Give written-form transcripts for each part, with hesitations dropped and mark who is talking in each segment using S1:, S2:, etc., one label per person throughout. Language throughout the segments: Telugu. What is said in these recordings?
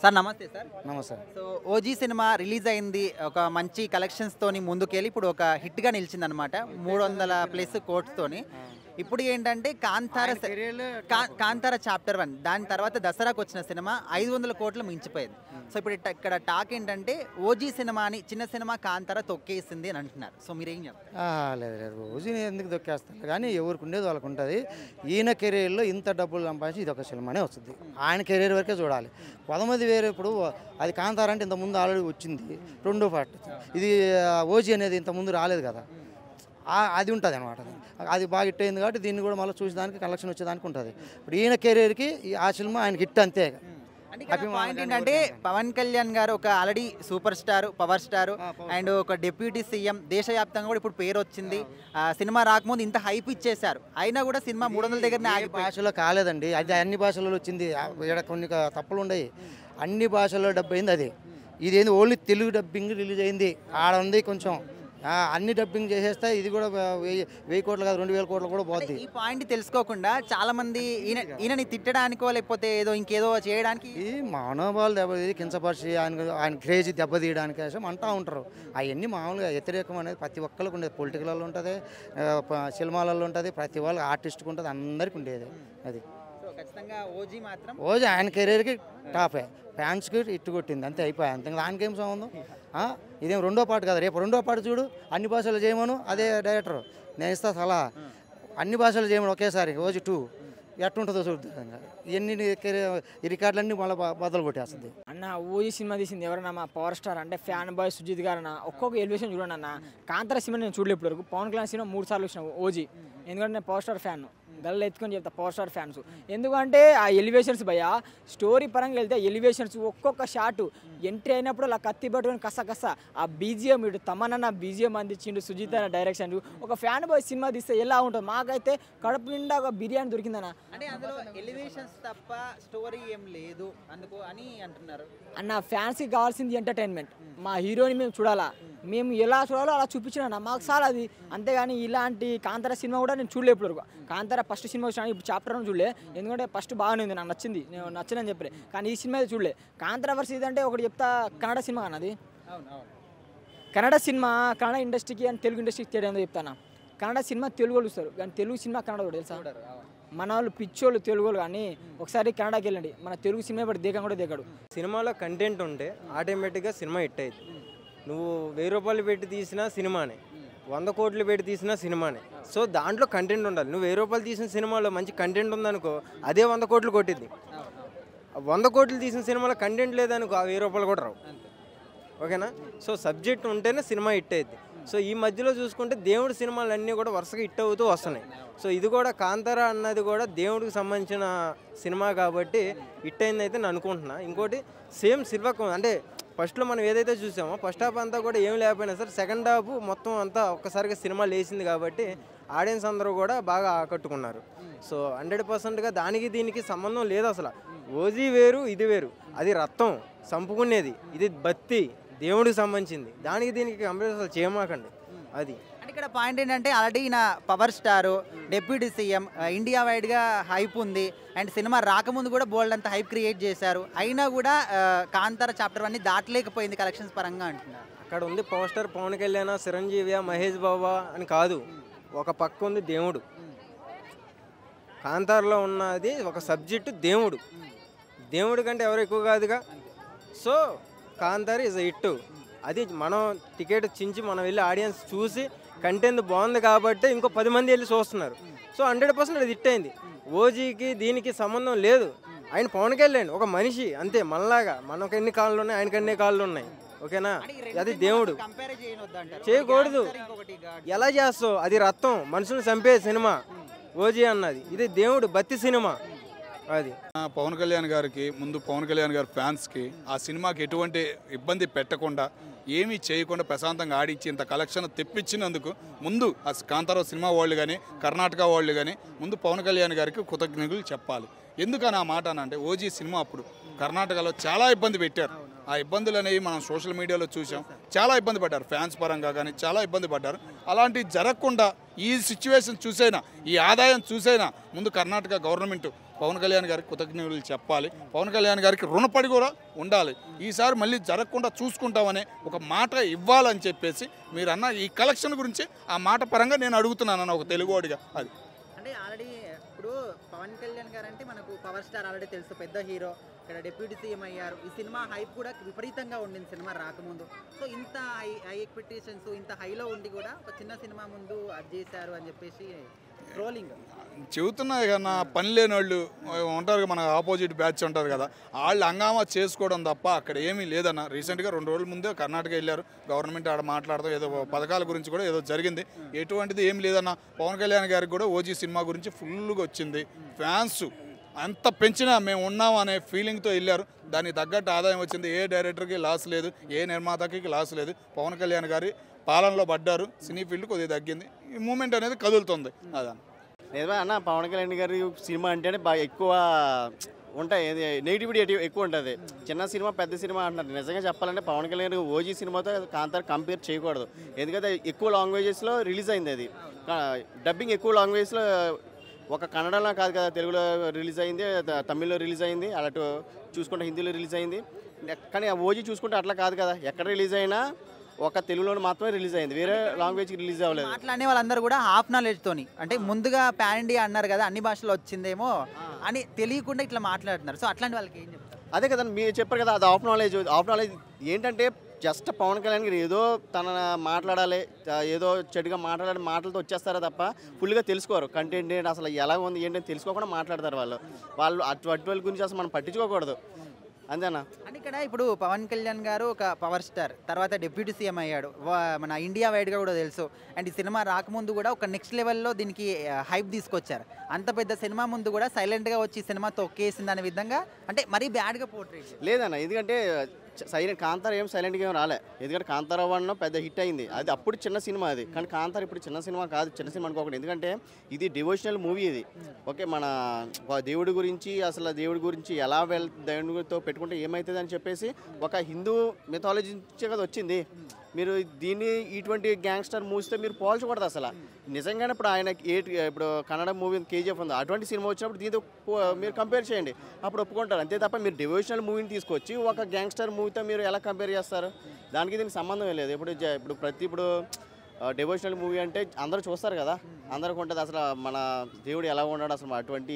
S1: సార్ నమస్తే సార్.
S2: నమస్తే.
S1: సో ఓజీ సినిమా రిలీజ్ అయింది, ఒక మంచి కలెక్షన్స్ తోని ముందుకెళ్ళి ఇప్పుడు ఒక హిట్ గా నిలిచింది అనమాట. 300+ కోట్స్ తోని. ఇప్పుడు ఏంటంటే కాంతార చాప్టర్ 1 దాని తర్వాత దసరాకు వచ్చిన సినిమా 500 కోట్లు మించిపోయింది. సో ఇప్పుడు ఇక్కడ టాక్ ఏంటంటే ఓజీ సినిమాని చిన్న సినిమా కాంతార తొక్కేసింది అని అంటున్నారు. సో మీరేం చెప్తారు?
S2: లేదు లేదు, ఓజీని ఎందుకు దొక్కేస్తారు కానీ ఎవరికి ఉండేది వాళ్ళకు ఉంటుంది. ఈయన కెరీర్లో ఇంత డబ్బులు సంపాదించి ఇది ఒక సినిమానే వస్తుంది. ఆయన కెరీర్ వరకే చూడాలి. 10 వేరు ఇప్పుడు అది కాంతార అంటే ఇంతకుముందు ఆల్రెడీ వచ్చింది, రెండో పార్ట్. ఇది ఓజీ అనేది ఇంతకుముందు రాలేదు కదా, అది ఉంటుంది అనమాట. అది బాగా హిట్ అయింది కాబట్టి దీన్ని కూడా మళ్ళీ చూసేదానికి కలెక్షన్ వచ్చేదానికి ఉంటుంది. ఇప్పుడు ఈయన కెరీర్కి ఆ సినిమా ఆయనకి హిట్ అంతే.
S1: పాయింట్ ఏంటంటే పవన్ కళ్యాణ్ గారు ఒక already super star, power star and ఒక డిప్యూటీ సీఎం, దేశవ్యాప్తంగా కూడా ఇప్పుడు పేరు వచ్చింది. సినిమా రాకముందు ఇంత హైప్ ఇచ్చేశారు, అయినా కూడా సినిమా 300 దగ్గరనే
S2: భాషలో కాలేదండి. అది అన్ని భాషలలో వచ్చింది. ఇక్కడ కొన్ని తప్పులు ఉన్నాయి. అన్ని భాషల్లో డబ్బు అయింది. అది ఇదేంది ఓన్లీ తెలుగు డబ్బింగ్ రిలీజ్ అయింది. ఆడ ఉంది కొంచెం. అన్ని డబ్బింగ్ చేసేస్తే ఇది కూడా 1000 కోట్లు కాదు 2000 కోట్లు కూడా పోద్ది.
S1: ఈ పాయింట్ తెలుసుకోకుండా చాలా మంది ఈయనని తిట్టడానికో లేకపోతే ఏదో ఇంకేదో చేయడానికి
S2: ఈ మనోభావాలు దెబ్బతీసి కించపరిచి ఆయన క్రేజ్ దెబ్బతీయడానికి కోసం అంటూ ఉంటారు. అవన్నీ మామూలుగా వ్యతిరేకం అనేది ప్రతి ఒక్కరికి ఉండేది. పొలిటికల్లో ఉంటుంది, సినిమాలలో ఉంటుంది, ప్రతి వాళ్ళకి ఆర్టిస్ట్కి ఉంటుంది, అందరికీ ఉండేది. అది ఓజీ ఆయన కెరీర్కి టాపే, ఫ్యాన్స్కి ఇట్టు కొట్టింది అంతే, అయిపోయాయి. అంతే, దానికేం సంబంధం. ఇదేం రెండో పార్ట్ కదా, రేపు రెండో పార్ట్ చూడు, అన్ని భాషలు చేయమను. అదే డైరెక్టర్ నేను ఇస్తా సలహా, అన్ని భాషలు చేయమని ఒకేసారి ఓజీ 2 ఎట్టుంటుందో చూద్దాం. ఇవన్నీ ఈ రికార్డులన్నీ మళ్ళీ బదులు కొట్టేస్తుంది.
S3: అన్న ఓజీ సినిమా తీసింది ఎవరన్నా మా పవర్ స్టార్ అంటే ఫ్యాన్ బాయ్ సుజిత్ గారు అన్న. ఒక్కొక్క ఎలివేషన్ చూడండి అన్న. కాంతార సినిమా నేను చూడలేదు ఇప్పటివరకు. పవన్ కళ్యాణ్ సినిమా 3 సార్లు వచ్చిన ఓజీ, ఎందుకంటే నేను పవర్ స్టార్ ఫ్యాన్. గల్ల ఎత్తుకొని చెప్తా పవర్ స్టార్ ఫ్యాన్స్. ఎందుకంటే ఆ ఎలివేషన్స్ భయ స్టోరీ పరంగా వెళ్తే ఎలివేషన్స్ ఒక్కొక్క షాట్ ఎంట్రీ అయినప్పుడు అలా కత్తి పట్టుకొని కస ఆ బీజిఎం ఇటు తమనన్న బీజిఎం అందించిండు, సుజిత్ అన్న డైరెక్షన్. ఒక ఫ్యాన్ బాయ్ సినిమా తీస్తే ఎలా ఉంటుంది? మాకైతే కడుపు నిండా ఒక బిర్యానీ దొరికిందన్న.
S1: అంటే అందులో ఎలివేషన్స్ తప్ప స్టోరీ ఏం లేదు అందుకు అని అంటున్నారు
S3: అన్న. ఫ్యాన్స్కి కావాల్సింది ఎంటర్టైన్మెంట్. మా హీరోని మేము చూడాలా, మేము ఎలా చూడాలో అలా చూపించిన మాకు సార్ అది. అంతేగాని ఇలాంటి కాంతార సినిమా కూడా నేను చూడలే ఇప్పటివరకు. కాంతార ఫస్ట్ సినిమా వచ్చినా ఇప్పుడు చాప్టర్ 1 చూడలే, ఎందుకంటే ఫస్ట్ బాగానే ఉంది, నాకు నచ్చింది, నేను నచ్చనని చెప్పలే. కానీ ఈ సినిమా చూడలే. కాంతార వర్స్ ఇదంటే ఒకటి చెప్తా, కన్నడ సినిమా అన్నది. కన్నడ సినిమా కన్నడ ఇండస్ట్రీకి అండ్ తెలుగు ఇండస్ట్రీకి తేడా ఏందో చెప్తాను. కన్నడ సినిమా తెలుగు వాళ్ళు చూస్తారు కానీ తెలుగు సినిమా కన్నడ కూడా తెలుసా. మన వాళ్ళు పిచ్చోళ్ళు తెలుగు వాళ్ళు, కానీ ఒకసారి కన్నడకి వెళ్ళండి, మన తెలుగు సినిమా ఇప్పుడు దిగం కూడా దిగడు.
S4: సినిమాలో కంటెంట్ ఉంటే ఆటోమేటిక్గా సినిమా హిట్ అయ్యింది. నువ్వు 1000 రూపాయలు పెట్టి తీసినా సినిమానే, 100 కోట్లు పెట్టి తీసినా సినిమానే. సో దాంట్లో కంటెంట్ ఉండాలి. నువ్వు 1000 రూపాయలు తీసిన సినిమాలో మంచి కంటెంట్ ఉందనుకో, అదే 100 కోట్లు కొట్టింది. 100 కోట్లు తీసిన సినిమాలో కంటెంట్ లేదనుకో, ఆ 1000 రూపాయలు కూడా రావు. ఓకేనా? సో సబ్జెక్ట్ ఉంటేనే సినిమా హిట్ అయ్యింది. సో ఈ మధ్యలో చూసుకుంటే దేవుడి సినిమాలు అన్నీ కూడా వరుసగా హిట్ అవుతూ వస్తున్నాయి. సో ఇది కూడా కాంతార అన్నది కూడా దేవుడికి సంబంధించిన సినిమా కాబట్టి హిట్ అయింది అయితే నేను అనుకుంటున్నా. ఇంకోటి సేమ్ సిల్వర్ అంటే ఫస్ట్లో మనం ఏదైతే చూసామో ఫస్ట్ హాఫ్ అంతా కూడా ఏం లేకపోయినా సరే సెకండ్ హాఫ్ మొత్తం అంతా ఒక్కసారిగా సినిమా లేచింది కాబట్టి ఆడియన్స్ అందరూ కూడా బాగా ఆకట్టుకున్నారు. సో 100%గా దానికి దీనికి సంబంధం లేదు అసలు. ఓజీ వేరు, ఇది వేరు. అది రక్తం చంపుకునేది, ఇది బత్తి దేవుడికి సంబంధించింది. దానికి దీనికి కంపేర్ అసలు చేయమాకండి. అది
S1: అంటే ఇక్కడ పాయింట్ ఏంటంటే ఆల్రెడీ ఈయన power star, deputy CM, India వైడ్గా హైప్ ఉంది. అండ్ సినిమా రాకముందు కూడా బోల్డ్ అంత హైప్ క్రియేట్ చేశారు. అయినా కూడా కాంతార చాప్టర్ 1 దాటలేకపోయింది కలెక్షన్స్ పరంగా అంటున్నారు.
S4: అక్కడ ఉంది పవర్ స్టార్ పవన్ కళ్యాణ్, చిరంజీవి, మహేష్ బాబా అని కాదు, ఒక పక్క ఉంది దేవుడు. కాంతారలో ఉన్నది ఒక సబ్జెక్టు దేవుడు. దేవుడి కంటే ఎవరు ఎక్కువ కాదుగా. So Kantara is hit. అది మనం టికెట్ చించి మనం వెళ్ళి ఆడియన్స్ చూసి కంటెంట్ బాగుంది కాబట్టి ఇంకో 10 మంది వెళ్ళి చూస్తున్నారు. సో 100% అది హిట్ అయింది. ఓజీకి దీనికి సంబంధం లేదు. ఆయన పవన్ కళ్యాణ్ ఒక మనిషి అంతే, మనలాగా. మనకు ఎన్ని కాళ్ళు ఉన్నాయి, ఆయనకి అన్ని కాళ్ళు ఉన్నాయి. ఓకేనా? అది దేవుడు. చేయకూడదు. ఎలా చేస్తావు? అది రక్తం, మనుషులు చంపే సినిమా ఓజీ అన్నది. ఇది దేవుడు బత్తి సినిమా. అది
S5: పవన్ కళ్యాణ్ గారికి ముందు పవన్ కళ్యాణ్ గారి ఫ్యాన్స్కి ఆ సినిమాకి ఎటువంటి ఇబ్బంది పెట్టకుండా ఏమీ చేయకుండా ప్రశాంతంగా ఆడిచ్చి ఇంత కలెక్షన్ తెప్పించినందుకు ముందు ఆ కాంతార సినిమా వాళ్ళు కానీ కర్ణాటక వాళ్ళు కానీ ముందు పవన్ కళ్యాణ్ గారికి కృతజ్ఞతలు చెప్పాలి. ఎందుకని ఆ మాట అంటే ఓజీ సినిమా అప్పుడు కర్ణాటకలో చాలా ఇబ్బంది పెట్టారు. ఆ ఇబ్బందులు అనేవి మనం సోషల్ మీడియాలో చూసాం. చాలా ఇబ్బంది పడ్డారు, ఫ్యాన్స్ పరంగా కానీ చాలా ఇబ్బంది పడ్డారు. అలాంటివి జరగకుండా ఈ సిచ్యువేషన్ చూసైనా, ఈ ఆదాయం చూసైనా ముందు కర్ణాటక గవర్నమెంట్ పవన్ కళ్యాణ్ గారికి కృతజ్ఞతలు చెప్పాలి. పవన్ కళ్యాణ్ గారికి రుణపడి కూడా ఉండాలి. ఈసారి మళ్ళీ జరగకుండా చూసుకుంటామనే ఒక మాట ఇవ్వాలని చెప్పేసి మీరు అన్న ఈ కలెక్షన్ గురించి ఆ మాట పరంగా నేను అడుగుతున్నాను ఒక తెలుగువాడిగా. అది
S1: అంటే ఆల్రెడీ ఇప్పుడు పవన్ కళ్యాణ్ గారు అంటే మనకు పవర్ స్టార్ ఆల్రెడీ తెలుసు, పెద్ద హీరో, ఇక్కడ డిప్యూటీ సీఎం అయ్యారు. ఈ సినిమా హైప్ కూడా విపరీతంగా ఉండింది సినిమా రాకముందు. సో ఇంత హై ఎక్స్పెక్టేషన్స్ ఇంత హైలో ఉండి కూడా ఒక చిన్న సినిమా ముందు అది చేశారు అని చెప్పేసి ట్రోలింగ్
S5: చెబుతున్నాయి కదా, పని లేని వాళ్ళు ఉంటారు, మన ఆపోజిట్ బ్యాచ్ ఉంటారు కదా, వాళ్ళు హంగామా చేసుకోవడం తప్ప అక్కడ ఏమీ లేదన్న. రీసెంట్గా 2 రోజుల ముందే కర్ణాటక వెళ్ళారు, గవర్నమెంట్ ఆడ మాట్లాడతాం, ఏదో పథకాల గురించి కూడా ఏదో జరిగింది. ఎటువంటిది ఏం లేదన్న. పవన్ కళ్యాణ్ గారికి కూడా ఓజీ సినిమా గురించి ఫుల్గా వచ్చింది. ఫ్యాన్స్ ఎంత పెంచినా మేము ఉన్నాం అనే ఫీలింగ్తో వెళ్ళారు. దానికి తగ్గట్టు ఆదాయం వచ్చింది. ఏ డైరెక్టర్కి లాస్ లేదు, ఏ నిర్మాతకి లాస్ లేదు. పవన్ కళ్యాణ్ గారి పాలనలో పడ్డారు. సినీ ఫీల్డ్ కొద్దిగా తగ్గింది. ఈ మూమెంట్ అనేది కదులుతుంది. అదన్న
S6: నిజమే అన్న. పవన్ కళ్యాణ్ గారి సినిమా అంటేనే బాగా ఎక్కువ ఉంటాయి, నెగిటివిటీ ఎక్కువ ఉంటుంది. చిన్న సినిమా పెద్ద సినిమా అంటున్నారు. నిజంగా చెప్పాలంటే పవన్ కళ్యాణ్ ఓజీ సినిమాతో కాంతార కంపేర్ చేయకూడదు. ఎందుకంటే ఎక్కువ లాంగ్వేజెస్లో రిలీజ్ అయింది. అది డబ్బింగ్ ఎక్కువ లాంగ్వేజ్లో, ఒక కన్నడలో కాదు కదా, తెలుగులో రిలీజ్ అయింది, తమిళ్లో రిలీజ్ అయింది, అలా చూసుకుంటే హిందీలో రిలీజ్ అయింది. కానీ ఆ ఓజీ చూసుకుంటే అట్లా కాదు కదా, ఎక్కడ రిలీజ్ అయినా ఒక తెలుగులో మాత్రమే రిలీజ్ అయింది, వేరే లాంగ్వేజ్కి రిలీజ్ అవ్వలేదు.
S1: మాట్లాడే వాళ్ళందరూ కూడా హాఫ్ నాలెడ్జ్ తోని, అంటే ముందుగా పాన్ ఇండియా అన్నారు కదా, అన్ని భాషలో వచ్చిందేమో అని తెలియకుండా ఇట్లా మాట్లాడుతున్నారు. సో అట్లాంటి వాళ్ళకి ఏం చెప్తారు?
S6: అదే కదా మీరు చెప్పారు కదా, అది ఆఫ్ నాలెడ్జ్. ఆఫ్ నాలెడ్జ్ ఏంటంటే జస్ట్ పవన్ కళ్యాణ్ గారు ఏదో తన మాట్లాడాలి, ఏదో చెడుగా మాట్లాడే మాటలతో వచ్చేస్తారా తప్ప ఫుల్గా తెలుసుకోరు. కంటెంట్ ఏంటి, అసలు ఎలా ఉంది ఏంటని తెలుసుకోకుండా మాట్లాడతారు వాళ్ళు అటువంటి వాళ్ళ గురించి అసలు మనం పట్టించుకోకూడదు. అంతేనా?
S1: అంటే ఇక్కడ ఇప్పుడు పవన్ కళ్యాణ్ గారు ఒక పవర్ స్టార్, తర్వాత డిప్యూటీ సీఎం అయ్యాడు, మన ఇండియా వైడ్గా కూడా తెలుసు. అండ్ ఈ సినిమా రాకముందు కూడా ఒక నెక్స్ట్ లెవెల్లో దీనికి హైప్ తీసుకొచ్చారు. అంత పెద్ద సినిమా ముందు కూడా సైలెంట్గా వచ్చి సినిమా తొక్కేసింది అనే విధంగా, అంటే మరీ బ్యాడ్గా పోర్ట్రేట్
S6: లేదన్న. ఎందుకంటే సైలెంట్ కాంతార ఏం సైలెంట్గా ఏం రాలే. ఎందుకంటే కాంతార 1 పెద్ద హిట్ అయింది, అది అప్పుడు చిన్న సినిమా అది. కానీ కాంతార ఇప్పుడు చిన్న సినిమా కాదు, చిన్న సినిమా అనుకోకండి. ఎందుకంటే ఇది డివోషనల్ మూవీ. ఇది ఓకే, మన దేవుడి గురించి, అసలు దేవుడి గురించి ఎలా దేవుడితో పెట్టుకుంటే ఏమవుతుంది అని చెప్పేసి ఒక హిందూ మిథాలజీ నుంచే కదా వచ్చింది. మీరు దీన్ని ఇటువంటి గ్యాంగ్స్టర్ మూవీస్తో మీరు పోల్చకూడదు అసలు. నిజంగానే ఇప్పుడు ఆయన ఇప్పుడు కన్నడ మూవీ కేజీఎఫ్ ఉంది, అటువంటి సినిమా వచ్చినప్పుడు దీంతో మీరు కంపేర్ చేయండి, అప్పుడు ఒప్పుకుంటారు. అంతే తప్ప మీరు డివోషనల్ మూవీని తీసుకొచ్చి ఒక గ్యాంగ్స్టర్ మూవీతో మీరు ఎలా కంపేర్ చేస్తారు? దానికి దీనికి సంబంధం లేదు. ఇప్పుడు డివోషనల్ మూవీ అంటే అందరూ చూస్తారు కదా, అందరికి ఉంటుంది అసలు మన దేవుడు ఎలా ఉన్నాడు, అసలు అటువంటి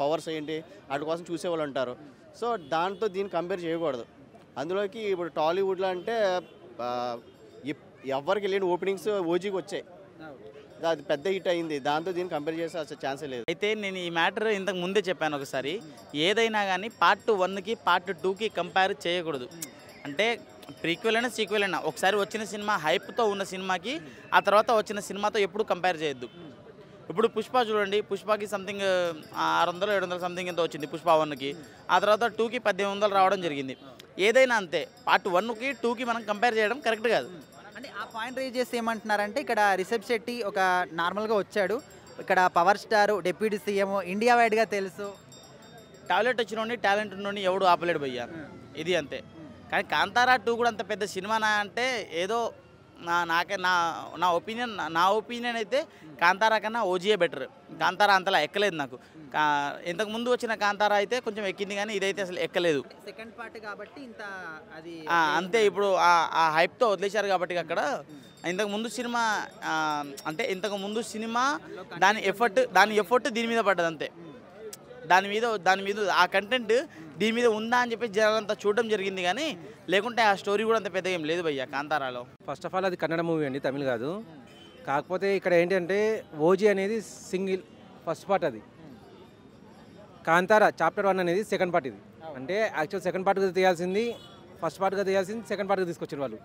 S6: పవర్స్ ఏంటి, వాటి కోసం చూసేవాళ్ళు ఉంటారు. సో దాంతో దీన్ని కంపేర్ చేయకూడదు. అందులోకి ఇప్పుడు టాలీవుడ్లో అంటే ఎవరికి లేని ఓపెనింగ్స్ ఓజీకి వచ్చాయి, అది పెద్ద హిట్ అయింది. దాంతో దీన్ని కంపేర్ చేసే అసలు ఛాన్సే లేదు.
S7: అయితే నేను ఈ మ్యాటర్ ఇంతకు ముందే చెప్పాను ఒకసారి, ఏదైనా కానీ పార్ట్ 1కి పార్ట్ 2కి కంపేర్ చేయకూడదు. అంటే ప్రీక్వెల్ అయినా సీక్వెల్ అయినా ఒకసారి వచ్చిన సినిమా హైప్తో ఉన్న సినిమాకి ఆ తర్వాత వచ్చిన సినిమాతో ఎప్పుడు కంపేర్ చేయొద్దు. ఇప్పుడు పుష్ప చూడండి, పుష్పకి సంథింగ్ 600-700 సంథింగ్ ఎంత వచ్చింది పుష్ప 1కి, ఆ తర్వాత 2కి 1800 రావడం జరిగింది. ఏదైనా అంతే, పార్ట్ 1కి 2కి మనం కంపేర్ చేయడం కరెక్ట్ కాదు.
S1: అంటే ఆ పాయింట్ రేజ్ చేసి ఏమంటున్నారంటే, ఇక్కడ రిషబ్ శెట్టి ఒక నార్మల్గా వచ్చాడు, ఇక్కడ power star, deputy CM, India వైడ్గా తెలుసు,
S7: టాయిలెట్ వచ్చినోని టాలెంట్ ఉన్నోని ఎవడు ఆపలేడు భయ్యా, ఇది అంతే. కానీ కాంతారా 2 కూడా అంత పెద్ద సినిమానా అంటే ఏదో నా ఒపీనియన్ అయితే కాంతారా కన్నా ఓజీయే బెటర్. కాంతారా అంతలా ఎక్కలేదు నాకు. ఇంతకుముందు వచ్చిన కాంతారా అయితే కొంచెం ఎక్కింది, కానీ ఇదైతే అసలు ఎక్కలేదు.
S1: సెకండ్ పార్ట్ కాబట్టి ఇంత అది
S7: అంతే. ఇప్పుడు ఆ హైప్తో వదిలేశారు కాబట్టి అక్కడ ఇంతకుముందు సినిమా అంటే ఇంతకుముందు సినిమా దాని ఎఫర్ట్ దీని మీద పడ్డది అంతే. దాని మీద ఆ కంటెంట్ దీని మీద ఉందా అని చెప్పి జనాలంతా చూడడం జరిగింది, కానీ లేకుంటే ఆ స్టోరీ కూడా అంత పెద్దగా ఏం లేదు భయ్య కాంతారాలో.
S8: ఫస్ట్ ఆఫ్ ఆల్ అది కన్నడ మూవీ అండి, తమిళ్ కాదు. కాకపోతే ఇక్కడ ఏంటంటే ఓజీ అనేది సింగిల్ ఫస్ట్ పార్ట్, అది కాంతారా చాప్టర్ 1 అనేది సెకండ్ పార్ట్. ఇది అంటే యాక్చువల్ సెకండ్ పార్ట్గా తీయాల్సింది ఫస్ట్ పార్ట్గా తీయాల్సింది సెకండ్ పార్ట్గా తీసుకొచ్చారు వాళ్ళు.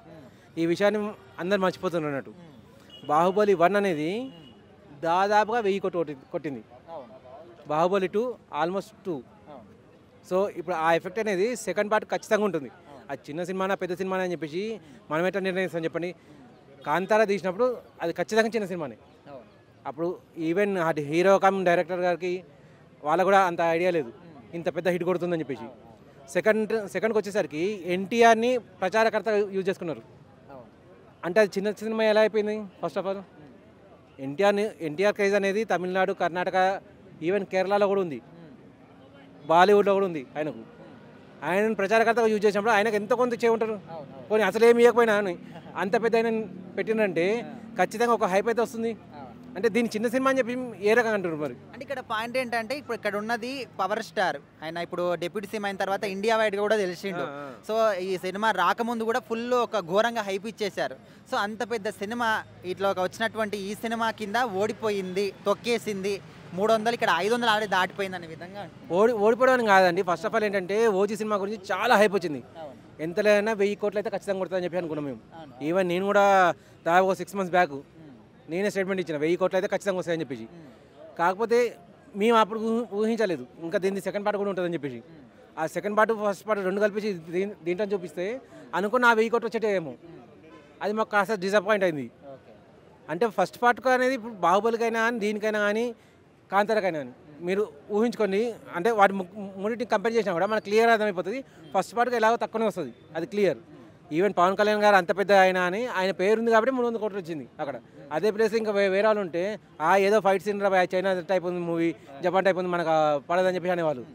S8: ఈ విషయాన్ని అందరు మర్చిపోతున్నారు అన్నట్టు. బాహుబలి 1 అనేది దాదాపుగా 1000 కొట్టింది, బాహుబలి 2 ఆల్మోస్ట్ 2. సో ఇప్పుడు ఆ ఎఫెక్ట్ అనేది సెకండ్ పార్ట్ ఖచ్చితంగా ఉంటుంది. అది చిన్న సినిమానా పెద్ద సినిమానా అని చెప్పేసి మనం ఎట్లా నిర్ణయిస్తాం చెప్పండి. కాంతారా తీసినప్పుడు అది ఖచ్చితంగా చిన్న సినిమానే. అప్పుడు ఈవెన్ అది హీరో కమ్ డైరెక్టర్ గారికి వాళ్ళకు కూడా అంత ఐడియా లేదు ఇంత పెద్ద హిట్ కొడుతుందని చెప్పేసి. సెకండ్కి వచ్చేసరికి ఎన్టీఆర్ని ప్రచారకర్తగా యూజ్ చేసుకున్నారు. అంటే అది చిన్న సినిమా ఎలా అయిపోయింది? First of all NTR craze అనేది తమిళనాడు, కర్ణాటక, ఈవెన్ కేరళలో కూడా ఉంది. బాలీవుడ్లో కూడా ఉంది ఆయనకు. ఆయన ప్రచారకర్తగా యూజ్ చేసినప్పుడు ఆయనకు ఎంత కొంత ఉంటారు. పోనీ అసలు ఏమి ఇవ్వకపోయినా అంత పెద్ద ఆయన పెట్టినంటే ఖచ్చితంగా ఒక హైప్ అయితే వస్తుంది. అంటే దీని చిన్న సినిమా అని చెప్పి ఏ రకంగా అంటారు మరి?
S1: అంటే ఇక్కడ పాయింట్ ఏంటంటే ఇప్పుడు ఇక్కడ ఉన్నది పవర్ స్టార్, ఆయన ఇప్పుడు డిప్యూటీ సీఎం అయిన తర్వాత ఇండియా వైడ్గా కూడా తెలిసిండు. సో ఈ సినిమా రాకముందు కూడా ఫుల్ ఒక ఘోరంగా హైప్ ఇచ్చేశారు. సో అంత పెద్ద సినిమా ఇట్లా ఒక వచ్చినటువంటి ఈ సినిమా కింద ఓడిపోయింది, తొక్కేసింది, 300 ఇక్కడ 500 ఆల్రెడీ దాటిపోయింది అనే విధంగా
S8: ఓడిపోవడం కాదండి. ఫస్ట్ ఆఫ్ ఆల్ ఏంటంటే ఓజీ సినిమా గురించి చాలా హైప్ వచ్చింది. ఎంతలైనా 1000 కోట్లు అయితే ఖచ్చితంగా కొడుతుందని చెప్పి అనుకున్నాం మేము. ఈవెన్ నేను కూడా దాదాపు 6 months బ్యాక్ నేనే స్టేట్మెంట్ ఇచ్చిన 1000 కోట్లు అయితే ఖచ్చితంగా వస్తాయని చెప్పేసి. కాకపోతే మేము అప్పుడు ఊహించలేదు ఇంకా దీన్ని సెకండ్ పార్ట్ కూడా ఉంటుందని చెప్పేసి. ఆ సెకండ్ పార్ట్ ఫస్ట్ పార్ట్ రెండు కలిపేసి దీంట్లో చూపిస్తే అనుకున్న ఆ 1000 కోట్లు వచ్చేటేమో. అది మాకు కాస్త డిసప్పాయింట్ అయింది. అంటే ఫస్ట్ పార్ట్ అనేది ఇప్పుడు బాహుబలికైనా కానీ దీనికైనా కానీ కాంతారకైనా కానీ మీరు ఊహించుకోండి. అంటే వాటి మూడింటిని కంపేర్ చేసినా కూడా మనకు క్లియర్ అర్థమైపోతుంది. ఫస్ట్ పార్ట్కి ఎలాగో తక్కువనే వస్తుంది, అది క్లియర్. ఈవెన్ పవన్ కళ్యాణ్ గారు అంత పెద్ద ఆయన అని ఆయన పేరు ఉంది కాబట్టి 300 కోట్లు వచ్చింది అక్కడ. అదే ప్లేస్ ఇంకా వేరే వాళ్ళు ఉంటే ఏదో ఫైట్ సీన్ చైనా టైప్ ఉంది మూవీ, జపాన్ టైప్ ఉంది, మనకు పడదని చెప్పి అనేవాళ్ళు.